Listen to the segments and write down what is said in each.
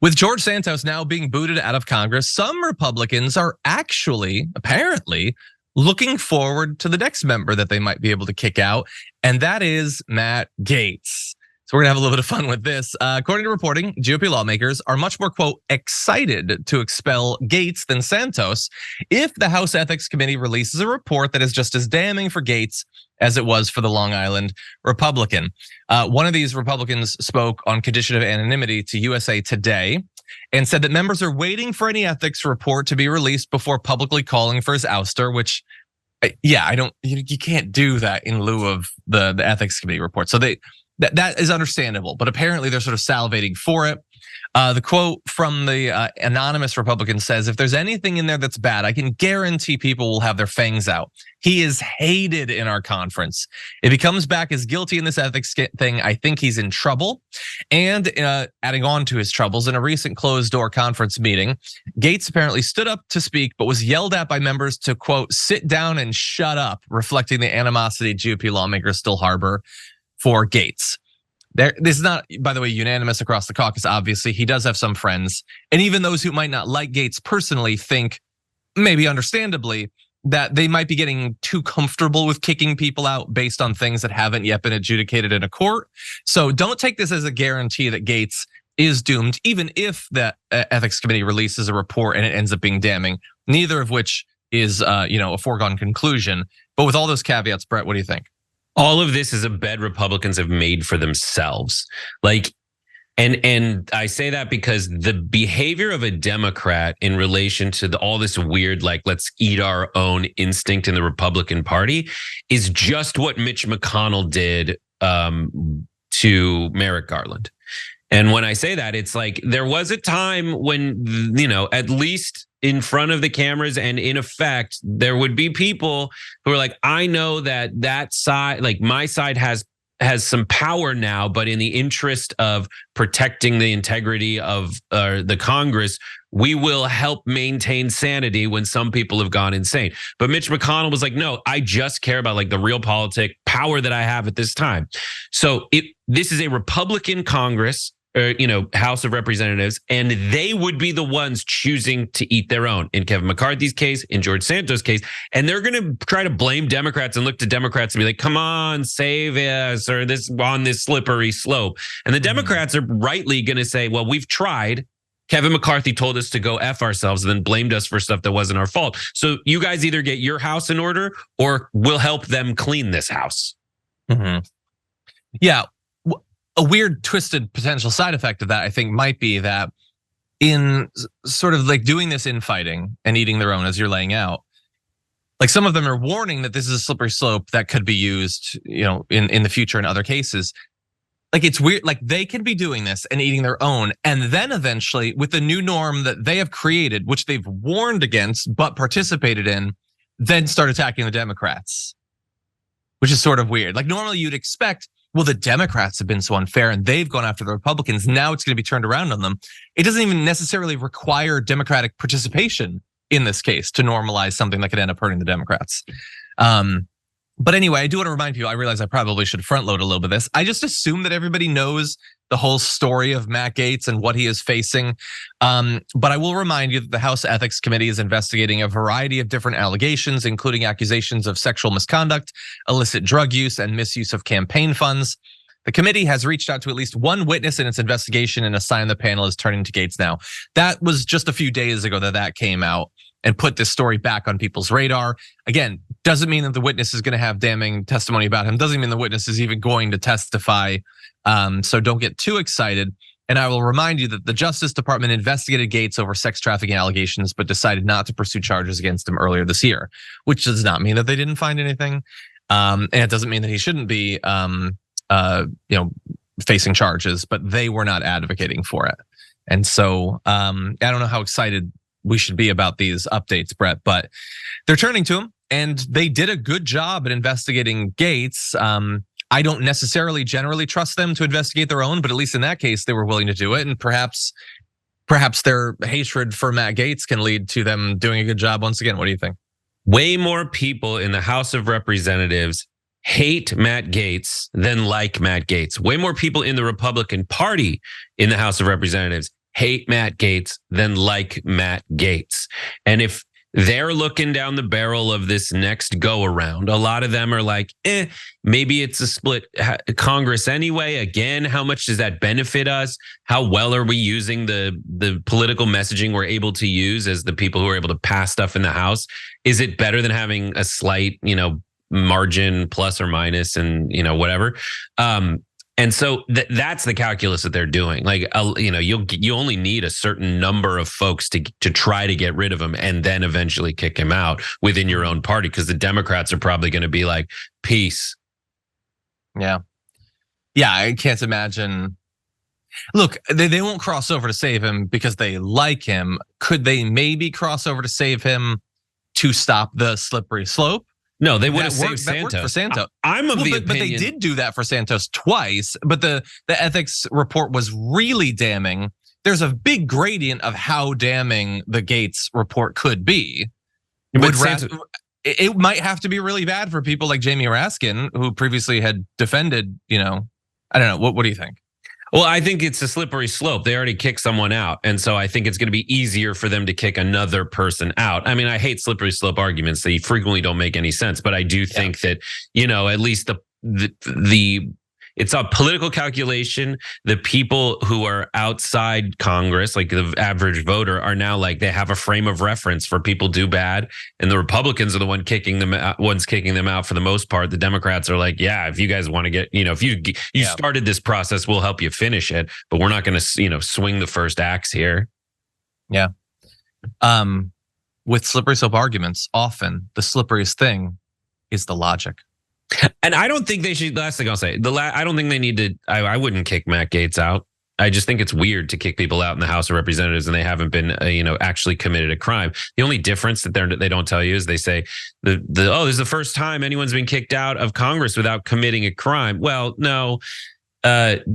With George Santos now being booted out of Congress, some Republicans are actually, apparently, looking forward to the next member that they might be able to kick out, and that is Matt Gaetz. So we're gonna have a little bit of fun with this. According to reporting, GOP lawmakers are much more, quote, excited to expel Gaetz than Santos if the House Ethics Committee releases a report that is just as damning for Gaetz as it was for the Long Island Republican. One of these Republicans spoke on condition of anonymity to USA Today and said that members are waiting for any ethics report to be released before publicly calling for his ouster, which, yeah, you can't do that in lieu of the ethics committee report. So that is understandable, but apparently they're sort of salivating for it. The quote from the anonymous Republican says, if there's anything in there that's bad, I can guarantee people will have their fangs out. He is hated in our conference. If he comes back as guilty in this ethics thing, I think he's in trouble. And adding on to his troubles, in a recent closed door conference meeting, Gaetz apparently stood up to speak, but was yelled at by members to, quote, sit down and shut up, reflecting the animosity GOP lawmakers still harbor for Gaetz. This is not, by the way, unanimous across the caucus. Obviously, he does have some friends, and even those who might not like Gaetz personally think, maybe understandably, that they might be getting too comfortable with kicking people out based on things that haven't yet been adjudicated in a court. So don't take this as a guarantee that Gaetz is doomed, even if the ethics committee releases a report and it ends up being damning. Neither of which is, a foregone conclusion. But with all those caveats, Brett, what do you think? All of this is a bed Republicans have made for themselves. And I say that because the behavior of a Democrat in relation to all this weird, let's eat our own instinct in the Republican Party is just what Mitch McConnell did to Merrick Garland. And when I say that, it's like there was a time when, at least in front of the cameras and in effect, there would be people who are like, I know that side, my side has some power now, but in the interest of protecting the integrity of the Congress, we will help maintain sanity when some people have gone insane. But Mitch McConnell was like, no, I just care about the real politic power that I have at this time. So this is a Republican Congress, House of Representatives, and they would be the ones choosing to eat their own in Kevin McCarthy's case, in George Santos' case. And they're going to try to blame Democrats and look to Democrats and be like, come on, save us, or this on this slippery slope. And the Democrats are rightly going to say, well, we've tried. Kevin McCarthy told us to go F ourselves and then blamed us for stuff that wasn't our fault. So you guys either get your house in order or we'll help them clean this house. Mm-hmm. Yeah. A weird, twisted potential side effect of that, I think, might be that in sort of doing this infighting and eating their own, as you're laying out, some of them are warning that this is a slippery slope that could be used, in the future in other cases. It's weird, they can be doing this and eating their own, and then eventually, with the new norm that they have created, which they've warned against but participated in, then start attacking the Democrats, which is sort of weird. Normally you'd expect, well, the Democrats have been so unfair and they've gone after the Republicans. Now it's going to be turned around on them. It doesn't even necessarily require Democratic participation in this case to normalize something that could end up hurting the Democrats. But anyway, I do want to remind you, I realize I probably should front load a little bit of this. I just assume that everybody knows the whole story of Matt Gaetz and what he is facing. But I will remind you that the House Ethics Committee is investigating a variety of different allegations, including accusations of sexual misconduct, illicit drug use, and misuse of campaign funds. The committee has reached out to at least one witness in its investigation, and a sign the panel is turning to Gaetz now. That was just a few days ago that came out and put this story back on people's radar. Again, doesn't mean that the witness is going to have damning testimony about him. Doesn't mean the witness is even going to testify. So don't get too excited. And I will remind you that the Justice Department investigated Gaetz over sex trafficking allegations, but decided not to pursue charges against him earlier this year, which does not mean that they didn't find anything. And it doesn't mean that he shouldn't be, facing charges, but they were not advocating for it. And so I don't know how excited we should be about these updates, Brett, but they're turning to him, and they did a good job at investigating Gaetz. I don't necessarily generally trust them to investigate their own, but at least in that case, they were willing to do it. And perhaps their hatred for Matt Gaetz can lead to them doing a good job once again. What do you think? Way more people in the House of Representatives hate Matt Gaetz than like Matt Gaetz. Way more people in the Republican Party in the House of Representatives hate Matt Gaetz than like Matt Gaetz. And if they're looking down the barrel of this next go around, a lot of them are like, maybe it's a split Congress anyway. Again, how much does that benefit us? How well are we using the political messaging we're able to use as the people who are able to pass stuff in the House? Is it better than having a slight, margin plus or minus and, whatever? And so that's the calculus that they're doing. Like, you only need a certain number of folks to try to get rid of him and then eventually kick him out within your own party, because the Democrats are probably going to be like, peace. Yeah. Yeah, I can't imagine. Look, they won't cross over to save him because they like him. Could they maybe cross over to save him to stop the slippery slope? No, they would have saved Santos. That worked for Santos. I'm of the opinion, but they did do that for Santos twice. But the ethics report was really damning. There's a big gradient of how damning the Gaetz report could be. It might have to be really bad for people like Jamie Raskin, who previously had defended. I don't know. What do you think? Well, I think it's a slippery slope. They already kicked someone out. And so I think it's going to be easier for them to kick another person out. I mean, I hate slippery slope arguments. They frequently don't make any sense. But I do think that, at least it's a political calculation. The people who are outside Congress, like the average voter, are now like, they have a frame of reference for people do bad. And the Republicans are the ones kicking them out for the most part. The Democrats are like, yeah, if you guys want to get, if you started this process, we'll help you finish it. But we're not going to, swing the first axe here. Yeah. With slippery slope arguments, often the slipperiest thing is the logic. And I don't think they should. Last thing I'll say, I don't think they need to. I wouldn't kick Matt Gaetz out. I just think it's weird to kick people out in the House of Representatives and they haven't been, actually committed a crime. The only difference that they don't tell you is they say this is the first time anyone's been kicked out of Congress without committing a crime. Well, no.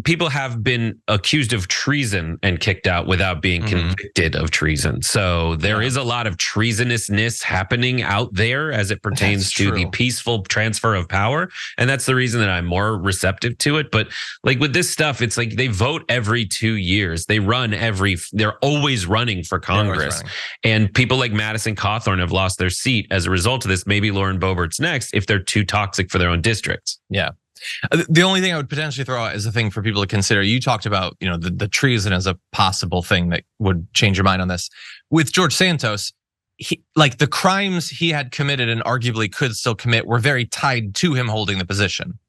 People have been accused of treason and kicked out without being convicted of treason. So there is a lot of treasonousness happening out there as it pertains to the peaceful transfer of power. And that's the reason that I'm more receptive to it. But like with this stuff, it's like they vote every 2 years. They're always running for Congress. And people like Madison Cawthorn have lost their seat as a result of this. Maybe Lauren Boebert's next if they're too toxic for their own districts. Yeah. The only thing I would potentially throw out is a thing for people to consider. You talked about, the treason as a possible thing that would change your mind on this. With George Santos, the crimes he had committed and arguably could still commit were very tied to him holding the position.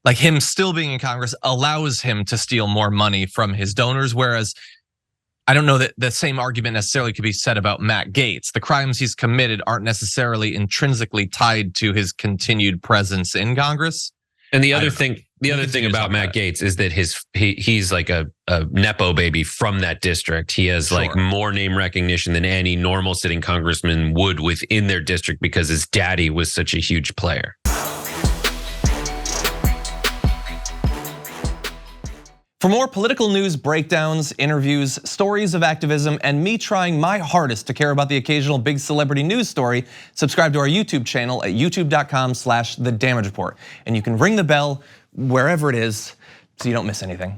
Like him still being in Congress allows him to steal more money from his donors, whereas I don't know that the same argument necessarily could be said about Matt Gaetz. The crimes he's committed aren't necessarily intrinsically tied to his continued presence in Congress. And the other thing about Matt Gaetz is that he's like a Nepo baby from that district. He has like more name recognition than any normal sitting congressman would within their district because his daddy was such a huge player. For more political news breakdowns, interviews, stories of activism, and me trying my hardest to care about the occasional big celebrity news story, subscribe to our YouTube channel at youtube.com/The Damage Report. And you can ring the bell wherever it is so you don't miss anything.